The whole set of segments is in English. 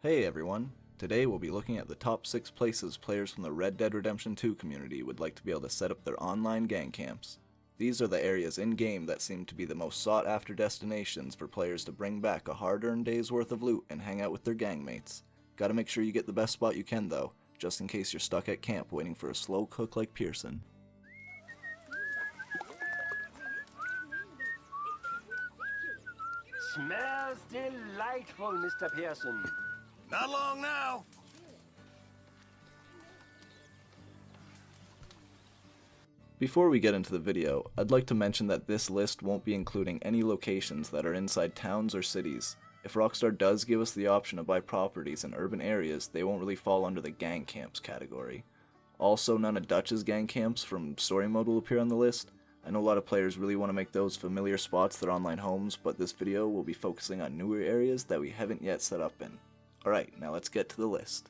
Hey everyone! Today we'll be looking at the top 6 places players from the Red Dead Redemption 2 community would like to be able to set up their online gang camps. These are the areas in-game that seem to be the most sought-after destinations for players to bring back a hard-earned day's worth of loot and hang out with their gangmates. Gotta make sure you get the best spot you can though, just in case you're stuck at camp waiting for a slow cook like Pearson. Smells delightful, Mr. Pearson. Not long now. Before we get into the video, I'd like to mention that this list won't be including any locations that are inside towns or cities. If Rockstar does give us the option to buy properties in urban areas, they won't really fall under the gang camps category. Also, none of Dutch's gang camps from story mode will appear on the list. I know a lot of players really want to make those familiar spots their online homes, but this video will be focusing on newer areas that we haven't yet set up in. Alright, now let's get to the list.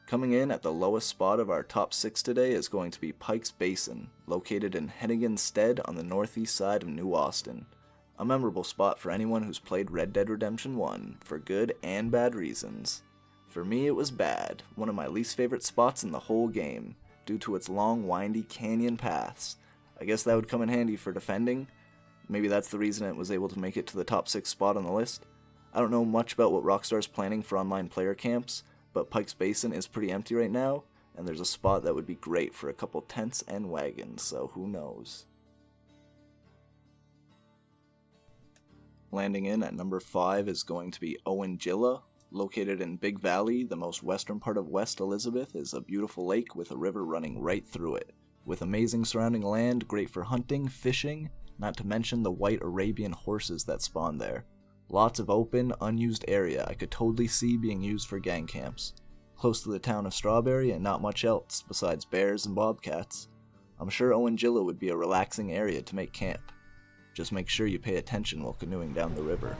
Coming in at the lowest spot of our top 6 today is going to be Pike's Basin, located in Hennigan's Stead on the northeast side of New Austin. A memorable spot for anyone who's played Red Dead Redemption 1, for good and bad reasons. For me it was bad, one of my least favorite spots in the whole game, due to its long windy canyon paths. I guess that would come in handy for defending. Maybe that's the reason it was able to make it to the top 6 spot on the list. I don't know much about what Rockstar's planning for online player camps, but Pike's Basin is pretty empty right now, and there's a spot that would be great for a couple tents and wagons, so who knows. Landing in at number 5 is going to be Owanjilla. Located in Big Valley, the most western part of West Elizabeth, is a beautiful lake with a river running right through it. With amazing surrounding land, great for hunting, fishing, not to mention the white Arabian horses that spawn there. Lots of open, unused area I could totally see being used for gang camps. Close to the town of Strawberry and not much else besides bears and bobcats. I'm sure Owanjilla would be a relaxing area to make camp. Just make sure you pay attention while canoeing down the river.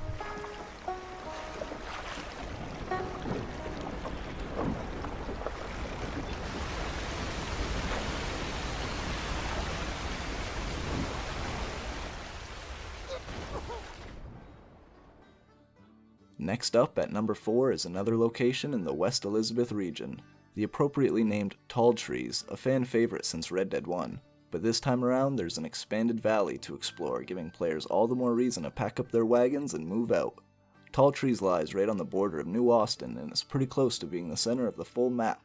Next up, at number 4, is another location in the West Elizabeth region, the appropriately named Tall Trees, a fan favorite since Red Dead 1. But this time around, there's an expanded valley to explore, giving players all the more reason to pack up their wagons and move out. Tall Trees lies right on the border of New Austin and is pretty close to being the center of the full map.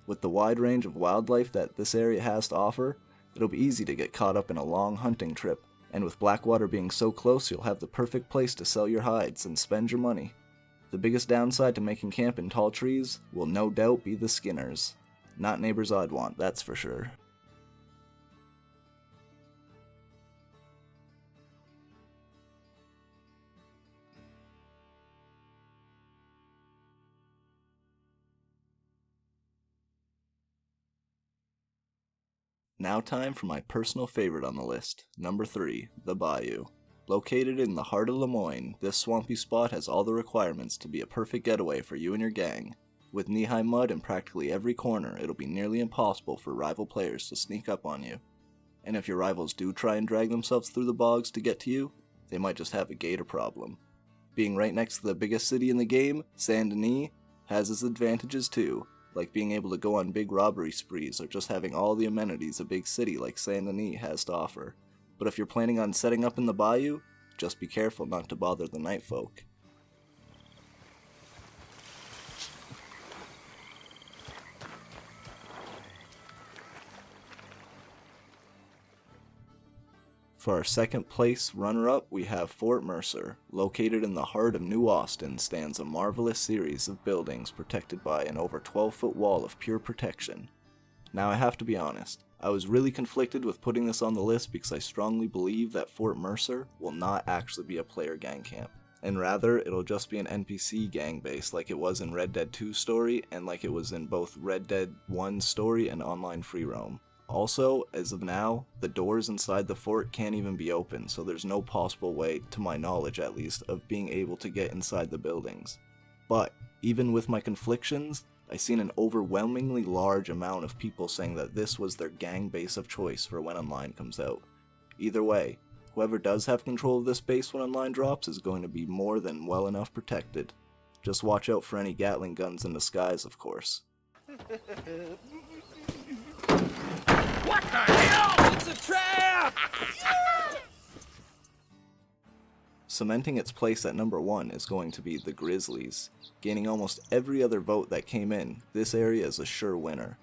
With the wide range of wildlife that this area has to offer, it'll be easy to get caught up in a long hunting trip. And with Blackwater being so close, you'll have the perfect place to sell your hides and spend your money. The biggest downside to making camp in Tall Trees will no doubt be the Skinners. Not neighbors I'd want, that's for sure. Now time for my personal favorite on the list, number 3, the Bayou. Located in the heart of Lemoyne, this swampy spot has all the requirements to be a perfect getaway for you and your gang. With knee-high mud in practically every corner, it'll be nearly impossible for rival players to sneak up on you. And if your rivals do try and drag themselves through the bogs to get to you, they might just have a gator problem. Being right next to the biggest city in the game, Saint Denis, has its advantages too, like being able to go on big robbery sprees or just having all the amenities a big city like Saint Denis has to offer. But if you're planning on setting up in the bayou, just be careful not to bother the night folk. For our second place runner-up, we have Fort Mercer. Located in the heart of New Austin stands a marvelous series of buildings protected by an over 12-foot wall of pure protection. Now I have to be honest, I was really conflicted with putting this on the list because I strongly believe that Fort Mercer will not actually be a player gang camp, and rather it'll just be an NPC gang base like it was in Red Dead 2 story and like it was in both Red Dead 1 story and online free roam. Also, as of now, the doors inside the fort can't even be opened, so there's no possible way, to my knowledge at least, of being able to get inside the buildings. But, even with my conflictions, I've seen an overwhelmingly large amount of people saying that this was their gang base of choice for when online comes out. Either way, Whoever does have control of this base when online drops is going to be more than well enough protected. Just watch out for any Gatling guns in the skies, of course. What the hell? It's a trap! Cementing its place at number 1 is going to be the Grizzlies. Gaining almost every other vote that came in, this area is a sure winner.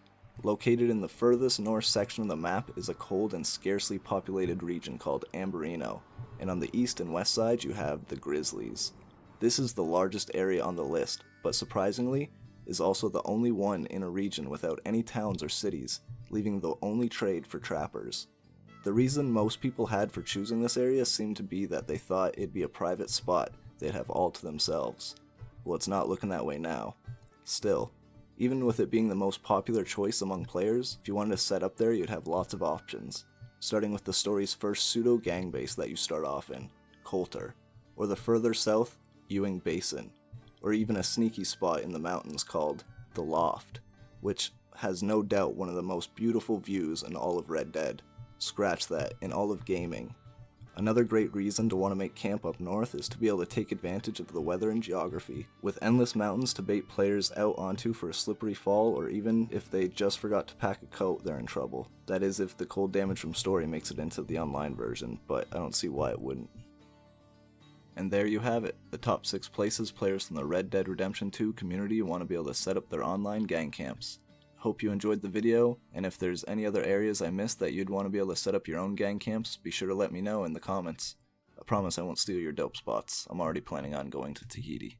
Located in the furthest north section of the map is a cold and scarcely populated region called Amberino, and on the east and west side you have the Grizzlies. This is the largest area on the list, but surprisingly, is also the only one in a region without any towns or cities, leaving the only trade for trappers. The reason most people had for choosing this area seemed to be that they thought it'd be a private spot they'd have all to themselves. Well, it's not looking that way now. Still, even with it being the most popular choice among players, if you wanted to set up there you'd have lots of options, starting with the story's first pseudo-gang base that you start off in, Coulter, or the further south, Ewing Basin, or even a sneaky spot in the mountains called The Loft, which has no doubt one of the most beautiful views in all of Red Dead. Scratch that, in all of gaming. Another great reason to want to make camp up north is to be able to take advantage of the weather and geography, with endless mountains to bait players out onto for a slippery fall, or even if they just forgot to pack a coat, they're in trouble. That is if the cold damage from story makes it into the online version, but I don't see why it wouldn't. And there you have it, the top 6 places players from the Red Dead Redemption 2 community want to be able to set up their online gang camps. Hope you enjoyed the video, and if there's any other areas I missed that you'd want to be able to set up your own gang camps, be sure to let me know in the comments. I promise I won't steal your dope spots, I'm already planning on going to Tahiti.